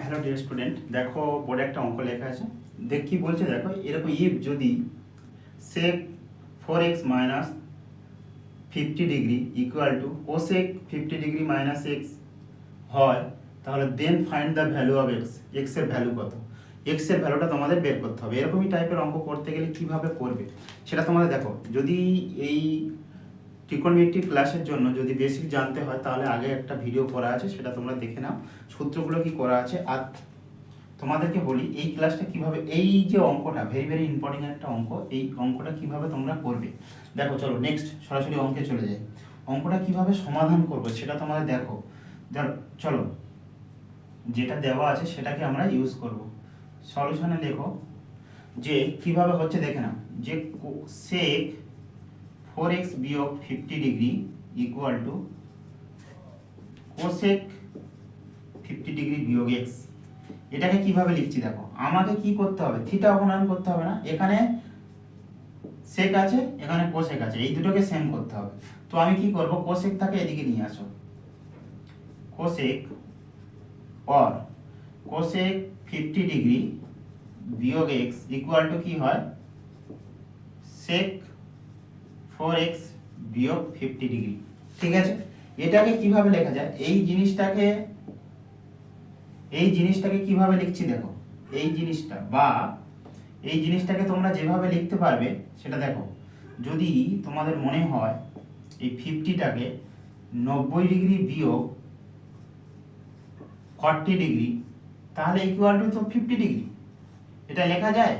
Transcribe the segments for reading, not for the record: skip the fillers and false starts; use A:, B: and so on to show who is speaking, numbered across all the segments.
A: Hello dear student, দেখো বোর্ডে একটা অঙ্ক লেখা আছে। দেখ কি বলছে, দেখো এরকম ইফ যদি sec 4x minus 50 degree equal to cosec 50 degree minus x হয়, তাহলে then find the value of x. এক্সের ভ্যালু কত, এক্সের ভ্যালুটা তোমাদের বের করতে হবে। এরকমই টাইপের অঙ্ক করতে গেলে কিভাবে করবে সেটা তোমাদের দেখো। যদি এই ট্রিকোনোমেট্রি ক্লাসের জন্য যদি বেসিক জানতে হয় তাহলে আগে একটা ভিডিও করা আছে, সেটা তোমরা দেখে নাও, সূত্রগুলো কি করা আছে। আর তোমাদেরকে বলি এই ক্লাসটা কিভাবে, এই যে অঙ্কটা ভেরি ভেরি ইম্পর্টেন্ট একটা অঙ্ক, এই অঙ্কটা কিভাবে তোমরা করবে। দেখো চলো নেক্সট সরাসরি অঙ্কে চলে যাই। অঙ্কটা কিভাবে সমাধান করবো সেটা তোমাদের দেখো। চলো যেটা দেওয়া আছে সেটাকে আমরা ইউজ করব। সলিউশনে লেখো যে কিভাবে হচ্ছে দেখে নাও, যে sec 4x বিয়োগ 50 degree equal to cosec 50 degree বিয়োগ x। এটাকে কিভাবে লিখছি দেখো, আমাকে কি করতে হবে, থিটা অপনয়ন করতে হবে না, এখানে sec আছে এখানে cosec আছে, এই দুটোকে সেম করতে হবে। তো আমি কি করব, cosec টাকে এদিকে নিয়ে আসো, cosec or cosec 50 ডিগ্রি বিয়োগ x ইকুয়াল টু কি হয়, sec 4x বিয়োগ 50 ডিগ্রি। ঠিক আছে, এটাকে কিভাবে লেখা যায়, এই জিনিসটাকে কিভাবে লিখছি দেখো। এই জিনিসটা বা এই জিনিসটাকে তোমরা যেভাবে লিখতে পারবে সেটা দেখো। যদি তোমাদের মনে হয় এই 50টাকে 90 ডিগ্রি বিয়োগ 40 ডিগ্রি, তাহলে ইকুয়াল টু তো 50 ডিগ্রি, এটা লেখা যায়,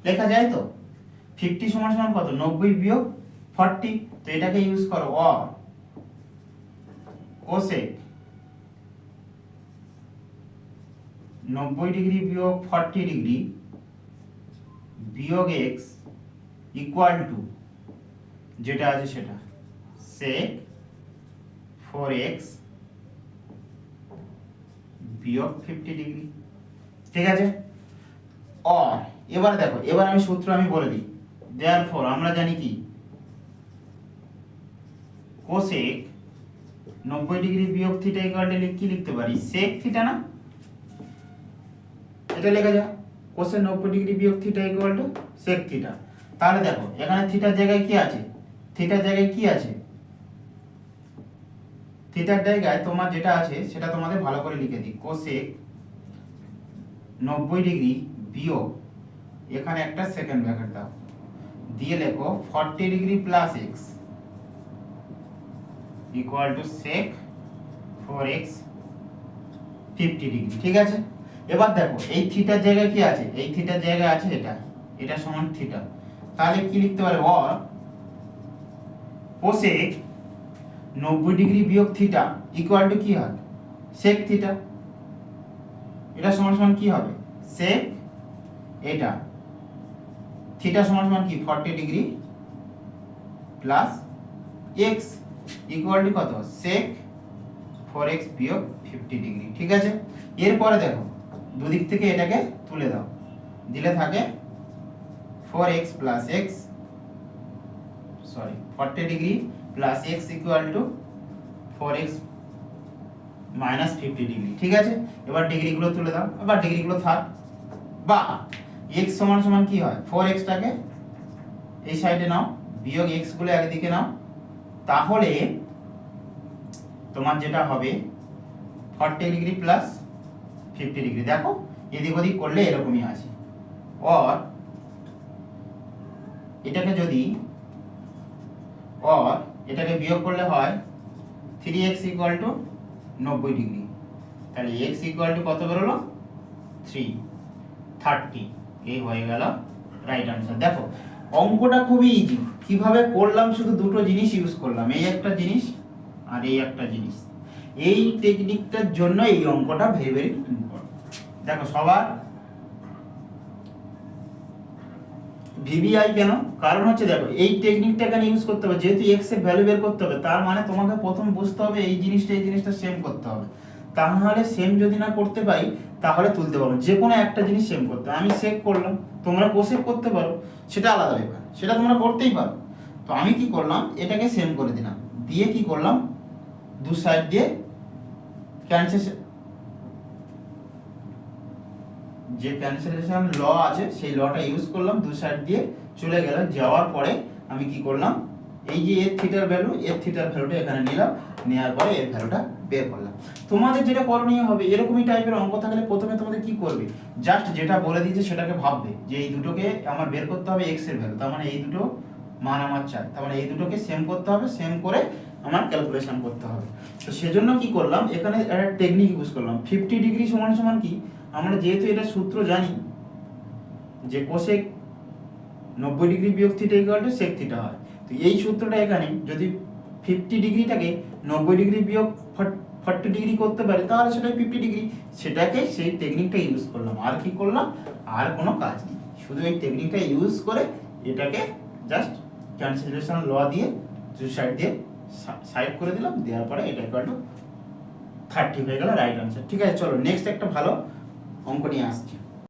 A: লেখা যায় তো। 50 সমান সমান কত, 90 বিয়োগ 40, তো এটাকে ইউজ করো or cosec 90 ডিগ্রি বিয়োগ 40 ডিগ্রি বিয়োগ x ইকুয়াল টু যেটা আছে সেটা sec 4x বিয়োগ 50 ডিগ্রি। ঠিক আছে, or এবার দেখো, এবার আমি সূত্র বলে দিই। therefore আমরা জানি কি, cosec 90 ডিগ্রি বিয়োগ থিটা ইকুয়াল টু কি লিখতে পারি, sec থিটা না, এটা লেখা যায় cosec 90 ডিগ্রি বিয়োগ theta equal two sec theta. তাহলে দেখো এখানে থিটার জায়গায় কি আছে, থিটার জায়গায় কি আছে, থিটার জায়গায় তোমার যেটা আছে সেটা তোমাদের ভালো করে লিখে দিই, cosec 90 ডিগ্রি বিয়োগ এখানে একটা সেকেন্ড ব্র্যাকেট দাও, দিয়ে লেখো 40 degree plus x equal to sec 4x 50 degree. ঠিক আছে, এবার দেখো এই থিটার জায়গায় কি আছে, এই থিটার জায়গায় আছে এটা সমান থিটা, তাহলে কি লিখতে পারে, or cosec 90 ডিগ্রি বিয়োগ থিটা ইকুয়াল টু কি হয়, sec থিটা। এটা সমান সমান কি হবে, sec এটা থিটা সমান সমান কি 40 degree plus x equal to কত, sec 4x বিয়োগ 50 ডিগ্রি। ঠিক আছে, এরপরে দেখো দুদিক থেকে এটাকে তুলে দাও, দিলে থাকে 4x plus x, sorry 40 degree plus x equal to 4x minus 50 degree. ঠিক আছে, এবার ডিগ্রিগুলো তুলে দাও, আবার ডিগ্রিগুলো থাক, বা x সমান সমান কি হয়, 4x টাকে এই সাইডে নাও, বিয়োগ x গুলো একদিকে নাও, তাহলে তোমার যেটা হবে 40 ডিগ্রি প্লাস 50 ডিগ্রি। দেখো এদিক ওদিক করলে এরকমই আসে। or এটাকে বিয়োগ করলে হয় 3x ইকুয়াল টু 90 ডিগ্রি, তাহলে x ইকুয়াল টু কত বেরোলো, 30, এই হয়ে গেল রাইট আনসার। দেখো অঙ্কটা খুবই ইজি, কিভাবে করলাম, শুধু দুটো জিনিস ইউজ করলাম, এই একটা জিনিস আর এই একটা জিনিস। এই টেকনিকটার জন্য এই অঙ্কটা ভেরি ভেরি ইম্পর্টেন্ট। দেখো সবার ভিভিআই কেন, কারণ হচ্ছে দেখো এই টেকনিকটা কেন ইউজ করতে হবে, যেহেতু এক্স এর ভ্যালু বের করতে হবে, তার মানে তোমাকে প্রথম বুঝতে হবে এই জিনিসটা সেম করতে হবে। তাহলে সেম যদি না করতে পারি তাহলে তুলতে পারবো, যে কোনো একটা জিনিস সেম করতে হবে। আমি সেভ করলাম, তোমরা কোসেভ করতে পারো, সেটা আলাদা ব্যাপার, সেটা তোমরা করতেই পারো। তো আমি কি করলাম, এটাকে সেম করে দিলাম, দিয়ে কি করলাম, দু সাইড দিয়ে ক্যান্সেল যে ক্যান্সেলেশন ল আছে সেই লটা ইউজ করলাম, দু সাইড দিয়ে চলে গেল, যাওয়ার পরে আমি কি করলাম, এই যে এর থিটার ভ্যালুটা এখানে নিলাম, নেওয়ার পরে এর ভ্যালুটা বের করলাম। তোমাদের যেটা করণীয় হবে, এরকমই টাইপের অঙ্ক থাকলে প্রথমে তোমাদের কি করবে, জাস্ট যেটা বলে দিয়েছে সেটাকে ভাববে যে এই দুটোকে আমার বের করতে হবে এক্স এর ভ্যালু, তার মানে এই দুটো মান আমার চাই, তার মানে এই দুটোকে সেম করতে হবে, সেম করে আমার ক্যালকুলেশন করতে হবে। তো সেজন্য কি করলাম, এখানে একটা টেকনিক ইউজ করলাম। 50 ডিগ্রি সমান সমান কি, আমরা যেহেতু এটা সূত্র জানি যে কোসেক 90 ডিগ্রি বিয়োগ theta equal to sec theta হয়, তো এই সূত্রটা এখানে যদি 50 ডিগ্রিটাকে 90 ডিগ্রি বিয়োগ 40 ডিগ্রি করতে পারে তাহলে সেটাই 50 ডিগ্রি, সেটাকে সেই টেকনিকটা ইউজ করলাম। আর কি করলাম, আর কোনো কাজ নেই, শুধু এই টেকনিকটা ইউজ করে এটাকে জাস্ট ক্যান্সেলেশন ল দিয়ে দু সাইড দিয়ে সাইড করে দিলাম, দেওয়ার পরে এটা ইকুয়াল টু 30 হয়ে গেল রাইট আনসার। ঠিক আছে, চলো নেক্সট একটা ভালো অঙ্ক নিয়ে আসছি।